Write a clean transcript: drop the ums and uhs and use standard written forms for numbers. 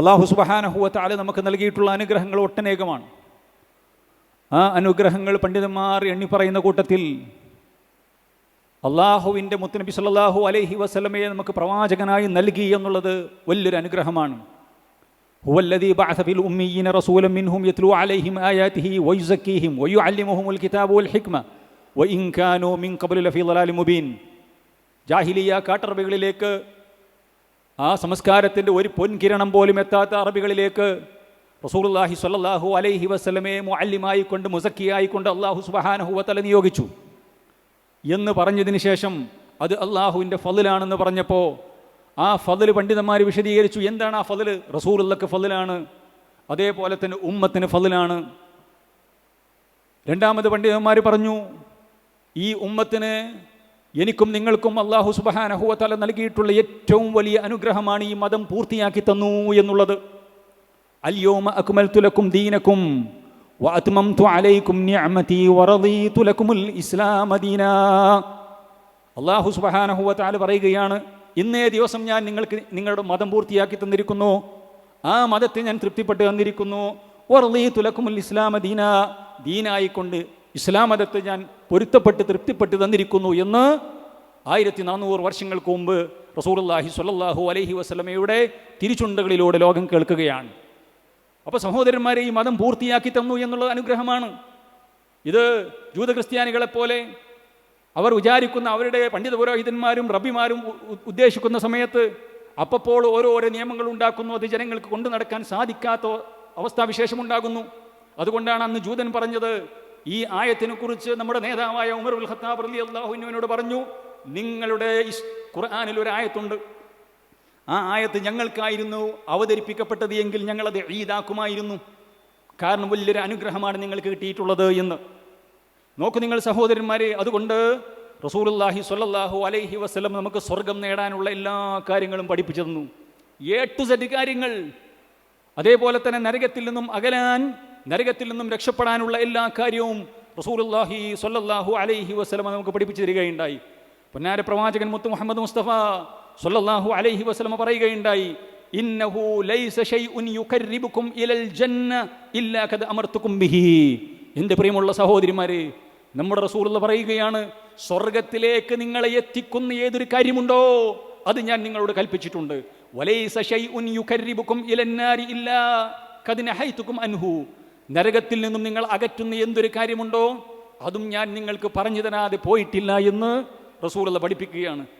അല്ലാഹു സുബ്ഹാനഹു വ തആല നമുക്ക് നൽകിയിട്ടുള്ള അനുഗ്രഹങ്ങൾ ഒട്ടനേകമാണ്. ആ അനുഗ്രഹങ്ങൾ പണ്ഡിതന്മാർ എണ്ണി പറയുന്ന കൂട്ടത്തിൽ അള്ളാഹുവിൻ്റെ മുത്തുനബി സല്ലല്ലാഹു അലൈഹി വസല്ലമയെ നമുക്ക് പ്രവാചകനായി നൽകി എന്നുള്ളത് വലിയൊരു അനുഗ്രഹമാണ്. ഹുവല്ലദീ ബഅസ ഫിൽ ഉമ്മീയീന റസൂലൻ മിൻഹും യത്ലൂ അലൈഹിം ആയാതിഹി വയുസക്കീഹിം വയുഅല്ലിമുഹുൽ കിതാബ വൽ ഹിക്മ വഇൻ കാനൂ മിൻ ഖബ്ലു ലഫീ ളലാലിൻ മുബീൻ. ജാഹിലിയ കാട്ടറബികളിലേക്ക്, ആ സംസ്കാരത്തിൻ്റെ ഒരു പൊൻകിരണം പോലും എത്താത്ത അറബികളിലേക്ക് റസൂലുള്ളാഹി സ്വല്ലല്ലാഹു അലൈഹി വസല്ലമയെ മുഅല്ലിമായി കൊണ്ട്, മുസക്കിയായി കൊണ്ട് അല്ലാഹു സുബ്ഹാനഹു വ തആല നിയോഗിച്ചു എന്ന് പറഞ്ഞതിന് ശേഷം അത് അള്ളാഹുവിൻ്റെ ഫളിലാണെന്ന് പറഞ്ഞപ്പോൾ ആ ഫളിൽ പണ്ഡിതന്മാർ വിശദീകരിച്ചു. എന്താണ് ആ ഫളിൽ? റസൂലുള്ളാഹിക്ക് ഫളിലാണ്, അതേപോലെ തന്നെ ഉമ്മത്തിന് ഫളിലാണ്. രണ്ടാമത് പണ്ഡിതന്മാർ പറഞ്ഞു, ഈ ഉമ്മത്തിന്, എനിക്കും നിങ്ങൾക്കും അല്ലാഹു സുബ്ഹാനഹു വ തആല നൽകിയിട്ടുള്ള ഏറ്റവും വലിയ അനുഗ്രഹമാണ് ഈ മതം പൂർത്തിയാക്കി തന്നു എന്നുള്ളത്. അൽയൗമ അക്മൽതു ലക്കും ദീനക്കും വഅത്മംതു അലൈക്കും നിഅമതി വറദീതു ലക്കുമുൽ ഇസ്ലാമ ദീനാ. അല്ലാഹു സുബ്ഹാനഹു വ തആല പറയുകയാണ്, ഇന്നേ ദിവസം ഞാൻ നിങ്ങളുടെ മതം പൂർത്തിയാക്കി തന്നിരിക്കുന്നു, ആ മതത്തെ ഞാൻ തൃപ്തിപ്പെട്ട് തന്നിരിക്കുന്നു. വറദീതു ലക്കുമുൽ ഇസ്ലാമ ദീനാ, ദീനായിക്കൊണ്ട് ഇസ്ലാം മതത്തെ ഞാൻ പൊരുത്തപ്പെട്ട് തൃപ്തിപ്പെട്ട് തന്നിരിക്കുന്നു എന്ന് 1400 വർഷങ്ങൾക്ക് മുമ്പ് റസൂലുള്ളാഹി സ്വല്ലല്ലാഹു അലൈഹി വസല്ലമയുടെ തിരുചുണ്ടകളിലൂടെ ലോകം കേൾക്കുകയാണ്. അപ്പോൾ സഹോദരന്മാരെ, ഈ മതം പൂർത്തിയാക്കി തന്നു എന്നുള്ളത് അനുഗ്രഹമാണ്. ഇത് ജൂത ക്രിസ്ത്യാനികളെപ്പോലെ അവർ വിചാരിക്കുന്ന, അവരുടെ പണ്ഡിത പുരോഹിതന്മാരും റബ്ബിമാരും ഉദ്ദേശിക്കുന്ന സമയത്ത് അപ്പോൾ ഓരോരോ നിയമങ്ങൾ ഉണ്ടാക്കുന്നു. അത് ജനങ്ങൾക്ക് കൊണ്ടു നടക്കാൻ സാധിക്കാത്ത അവസ്ഥാവിശേഷമുണ്ടാകുന്നു. അതുകൊണ്ടാണ് അന്ന് ജൂതൻ പറഞ്ഞത്, ഈ ആയത്തിനെ കുറിച്ച് നമ്മുടെ നേതാവായ ഉമർ ഉൽ ഖത്താബ് റളിയല്ലാഹു അൻഹുവിനോട് പറഞ്ഞു, നിങ്ങളുടെ ഖുർആനിൽ ഒരു ആയത്തുണ്ട്, ആ ആയത്ത് ഞങ്ങൾക്കായിരുന്നു അവതരിപ്പിക്കപ്പെട്ടത് എങ്കിൽ ഞങ്ങളത് ഈദാക്കുമായിരുന്നു, കാരണം വലിയൊരു അനുഗ്രഹമാണ് നിങ്ങൾക്ക് കിട്ടിയിട്ടുള്ളത് എന്ന്. നോക്കൂ നിങ്ങൾ സഹോദരന്മാരെ, അതുകൊണ്ട് റസൂലുള്ളാഹി സ്വല്ലല്ലാഹു അലൈഹി വസല്ലം നമുക്ക് സ്വർഗം നേടാനുള്ള എല്ലാ കാര്യങ്ങളും പഠിപ്പിച്ചു തന്നു, A to Z കാര്യങ്ങൾ. അതേപോലെ തന്നെ നരകത്തിൽ നിന്നും അകലാൻ, നരകത്തിൽ നിന്നും രക്ഷപ്പെടാനുള്ള എല്ലാ കാര്യവും റസൂലുള്ളാഹി സ്വല്ലല്ലാഹു അലൈഹി വസല്ലം നമുക്ക് പഠിപ്പിച്ചു തരികയുണ്ടായി. പൊന്നാര പ്രവാചകൻ മുത്ത് മുഹമ്മദ് മുസ്തഫ സ്വല്ലല്ലാഹു അലൈഹി വസല്ലം പറയുകയുണ്ടായി, ഇന്നഹു ലൈസ ശൈഉൻ യുഖർരിബുകും ഇലൽ ജന്ന ഇല്ലാ ഖദ് അമർതുകും ബിഹി. എൻ്റെ പ്രിയമുള്ള സഹോദരിമാരെ, നമ്മുടെ റസൂലുള്ളാഹി പറയുകയാണ്, സ്വർഗത്തിലേക്ക് നിങ്ങളെ എത്തിക്കുന്ന ഏതൊരു കാര്യമുണ്ടോ അത് ഞാൻ നിങ്ങളോട് കൽപ്പിച്ചിട്ടുണ്ട്. വലൈസ ശൈഉൻ യുഖർരിബുകും ഇലൻ നാരി ഇല്ലാ ഖദ് നഹൈതുകും അൻഹു. നരകത്തിൽ നിന്നും നിങ്ങൾ അകറ്റുന്ന എന്തൊരു കാര്യമുണ്ടോ അതും ഞാൻ നിങ്ങൾക്ക് പറഞ്ഞു തരാതെ പോയിട്ടില്ല എന്ന് റസൂലുള്ളാഹി പഠിപ്പിക്കുകയാണ്.